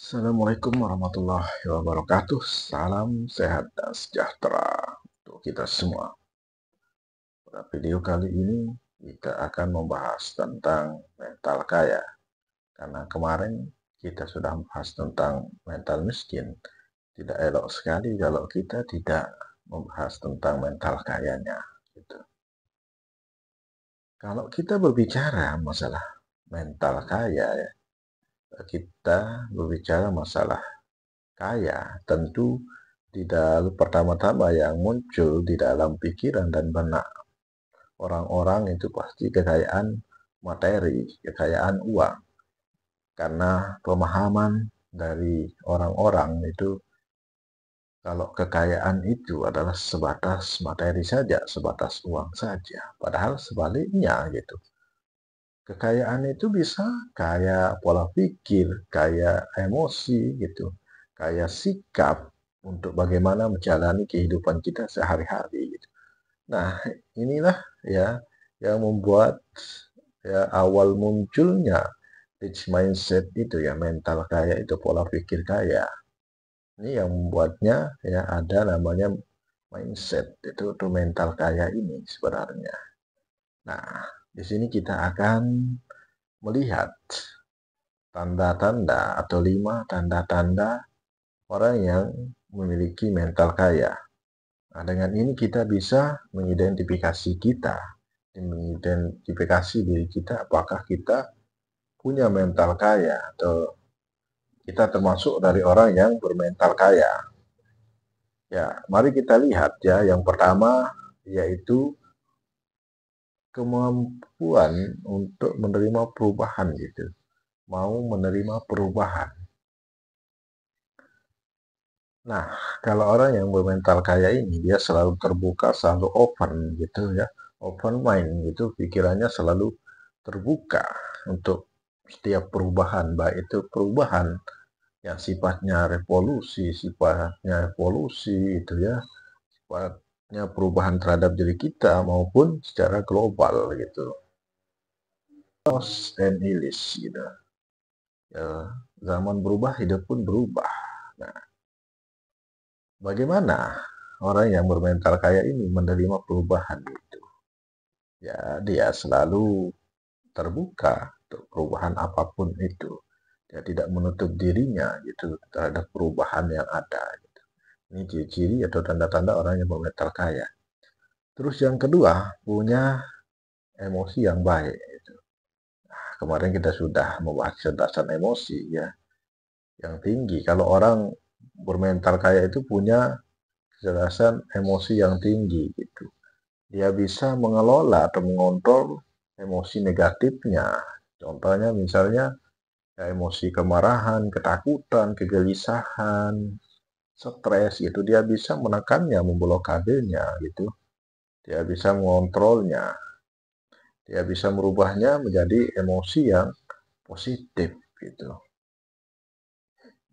Assalamualaikum warahmatullahi wabarakatuh. Salam sehat dan sejahtera untuk kita semua. Pada video kali ini kita akan membahas tentang mental kaya. Karena kemarin kita sudah membahas tentang mental miskin. Tidak elok sekali kalau kita tidak membahas tentang mental kayanya. Gitu. Kalau kita berbicara masalah mental kaya, ya, kita berbicara masalah kaya, tentu pertama-tama yang muncul di dalam pikiran dan benak orang-orang itu pasti kekayaan materi, kekayaan uang. Karena pemahaman dari orang-orang itu kalau kekayaan itu adalah sebatas materi saja, sebatas uang saja. Padahal sebaliknya gitu. Kekayaan itu bisa kaya pola pikir, kaya emosi gitu, kaya sikap untuk bagaimana menjalani kehidupan kita sehari-hari gitu. Nah, inilah ya yang membuat ya awal munculnya rich mindset itu ya, mental kaya itu, pola pikir kaya. Ini yang membuatnya ya ada namanya mindset itu mental kaya ini sebenarnya. Nah, di sini kita akan melihat tanda-tanda atau 5 tanda-tanda orang yang memiliki mental kaya. Nah, dengan ini kita bisa mengidentifikasi diri kita apakah kita punya mental kaya atau kita termasuk dari orang yang bermental kaya. Ya, mari kita lihat ya. Yang pertama yaitu kemampuan untuk menerima perubahan gitu. Mau menerima perubahan. Nah, kalau orang yang bermental kaya ini, dia selalu terbuka, selalu open gitu ya. Open mind gitu, pikirannya selalu terbuka untuk setiap perubahan, baik itu perubahan yang sifatnya evolusi itu ya, sifatnya perubahan terhadap diri kita maupun secara global gitu. Loss and Illis gitu. Ya, zaman berubah, hidup pun berubah. Nah, bagaimana orang yang bermental kaya ini menerima perubahan itu? Ya, dia selalu terbuka untuk perubahan apapun itu. Dia tidak menutup dirinya gitu terhadap perubahan yang ada. Gitu. Ini ciri-ciri atau tanda-tanda orang yang bermental kaya. Terus yang kedua, punya emosi yang baik. Gitu. Nah, kemarin kita sudah membahas kecerdasan emosi ya, yang tinggi. Kalau orang bermental kaya itu punya kecerdasan emosi yang tinggi gitu. Dia bisa mengelola atau mengontrol emosi negatifnya. Contohnya misalnya ya, emosi kemarahan, ketakutan, kegelisahan, stres gitu. Dia bisa menekannya, memblokadenya gitu. Dia bisa mengontrolnya. Dia bisa merubahnya menjadi emosi yang positif gitu.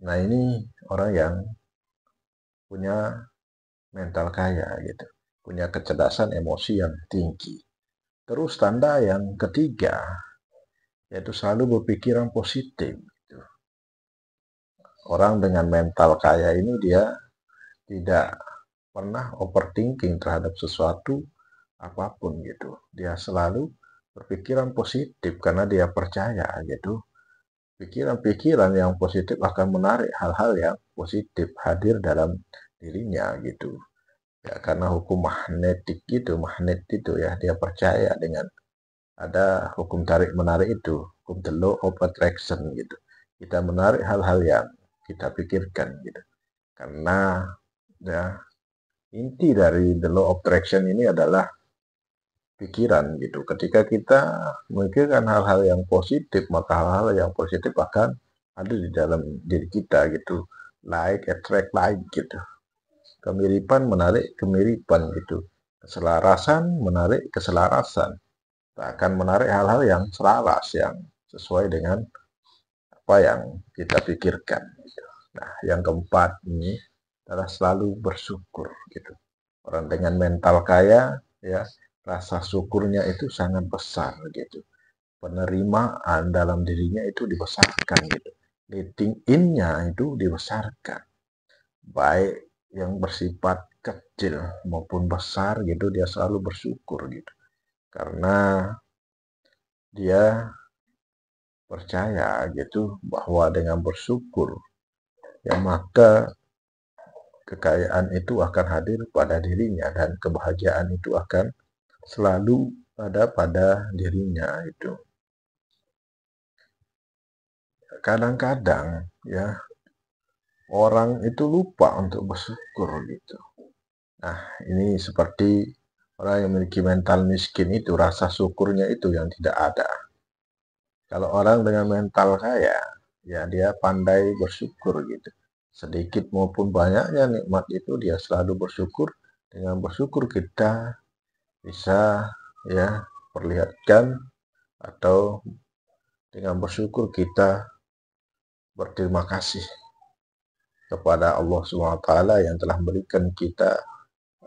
Nah, ini orang yang punya mental kaya gitu. Punya kecerdasan emosi yang tinggi. Terus tanda yang ketiga, yaitu selalu berpikiran positif. Gitu. Orang dengan mental kaya ini dia tidak pernah overthinking terhadap sesuatu apapun gitu. Dia selalu berpikiran positif karena dia percaya gitu. Pikiran-pikiran yang positif akan menarik hal-hal yang positif hadir dalam dirinya gitu. Ya, karena hukum magnet itu ya, dia percaya dengan ada hukum tarik-menarik itu, hukum the law of attraction gitu. Kita menarik hal-hal yang kita pikirkan gitu. Karena ya, inti dari the law of attraction ini adalah pikiran gitu. Ketika kita memikirkan hal-hal yang positif, maka hal-hal yang positif akan ada di dalam diri kita gitu. Like attract like gitu. Kemiripan menarik kemiripan gitu. Keselarasan menarik keselarasan. Kita akan menarik hal-hal yang selaras, yang sesuai dengan apa yang kita pikirkan. Gitu. Nah, yang keempat ini adalah selalu bersyukur gitu. Orang dengan mental kaya ya, rasa syukurnya itu sangat besar gitu. Penerimaan dalam dirinya itu dibesarkan gitu. letting in-nya itu dibesarkan, baik yang bersifat kecil maupun besar gitu, dia selalu bersyukur gitu, karena dia percaya gitu bahwa dengan bersyukur ya maka kekayaan itu akan hadir pada dirinya dan kebahagiaan itu akan selalu ada pada dirinya itu. Kadang-kadang ya orang itu lupa untuk bersyukur gitu. Nah, ini seperti orang yang memiliki mental miskin itu, rasa syukurnya itu yang tidak ada. Kalau orang dengan mental kaya, ya dia pandai bersyukur gitu. Sedikit maupun banyaknya nikmat itu dia selalu bersyukur. Dengan bersyukur kita bisa ya perlihatkan, atau dengan bersyukur kita berterima kasih kepada Allah SWT yang telah berikan kita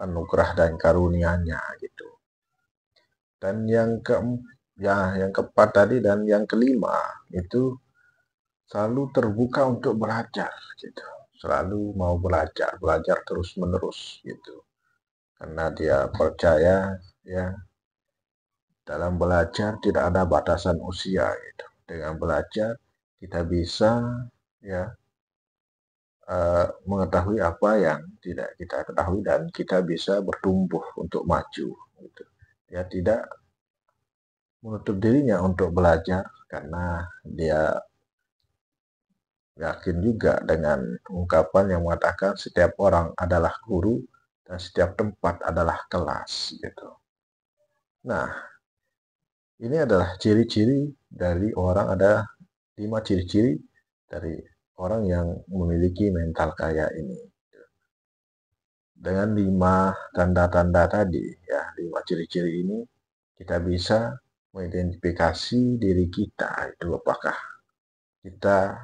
anugerah dan karunia-Nya gitu. Dan yang keempat tadi dan yang kelima itu selalu terbuka untuk belajar gitu. Selalu mau belajar terus-menerus gitu. Karena dia percaya ya dalam belajar tidak ada batasan usia gitu. Dengan belajar kita bisa ya mengetahui apa yang tidak kita ketahui dan kita bisa bertumbuh untuk maju gitu. Dia tidak menutup dirinya untuk belajar karena dia yakin juga dengan ungkapan yang mengatakan setiap orang adalah guru dan setiap tempat adalah kelas gitu. Nah, ini adalah ciri-ciri dari orang, ada 5 ciri-ciri dari orang yang memiliki mental kaya ini. Dengan 5 tanda-tanda tadi, ya 5 ciri-ciri ini, kita bisa mengidentifikasi diri kita itu apakah kita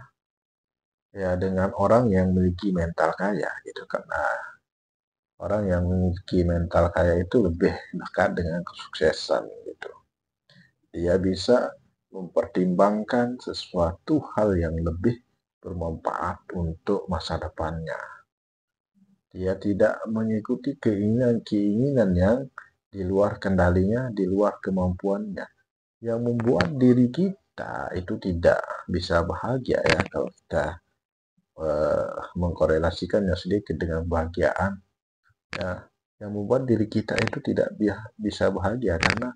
ya dengan orang yang memiliki mental kaya gitu, karena orang yang memiliki mental kaya itu lebih dekat dengan kesuksesan gitu. Dia bisa mempertimbangkan sesuatu hal yang lebih bermanfaat untuk masa depannya. Dia tidak mengikuti keinginan-keinginan yang di luar kendalinya, di luar kemampuannya, yang membuat diri kita itu tidak bisa bahagia ya kalau kita mengkorelasikannya sedikit dengan kebahagiaan ya, yang membuat diri kita itu tidak bisa bahagia karena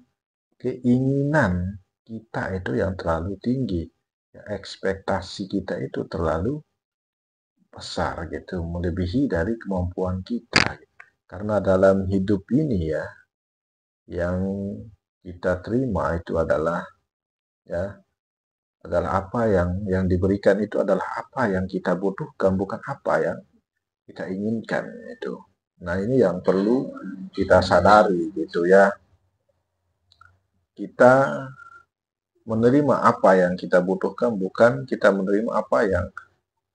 keinginan kita itu yang terlalu tinggi ya, ekspektasi kita itu terlalu besar gitu, melebihi dari kemampuan kita. Karena dalam hidup ini ya, yang kita terima itu adalah ya adalah apa yang diberikan itu adalah apa yang kita butuhkan, bukan apa yang kita inginkan itu. Nah, ini yang perlu kita sadari gitu ya. Kita menerima apa yang kita butuhkan, bukan kita menerima apa yang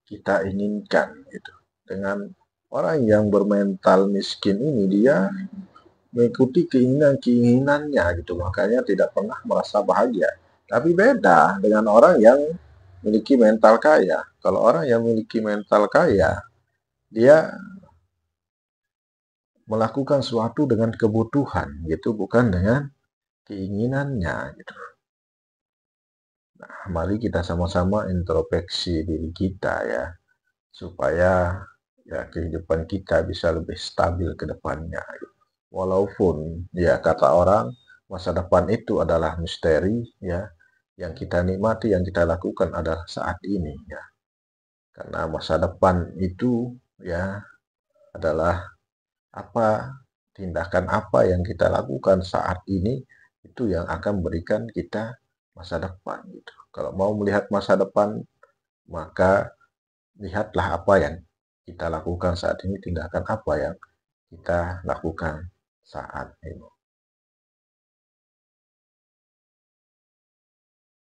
kita inginkan gitu. Dengan orang yang bermental miskin ini, dia mengikuti keinginan-keinginannya gitu, makanya tidak pernah merasa bahagia. Tapi beda dengan orang yang memiliki mental kaya. Kalau orang yang memiliki mental kaya, dia melakukan sesuatu dengan kebutuhan gitu, bukan dengan keinginannya gitu. Nah, mari kita sama-sama introspeksi diri kita ya, supaya ya kehidupan kita bisa lebih stabil ke depannya. Walaupun ya kata orang masa depan itu adalah misteri ya, yang kita nikmati, yang kita lakukan adalah saat ini ya. Karena masa depan itu ya adalah apa tindakan apa yang kita lakukan saat ini itu yang akan memberikan kita masa depan gitu. Kalau mau melihat masa depan, maka lihatlah apa yang kita lakukan saat ini, tindakan apa yang kita lakukan saat ini.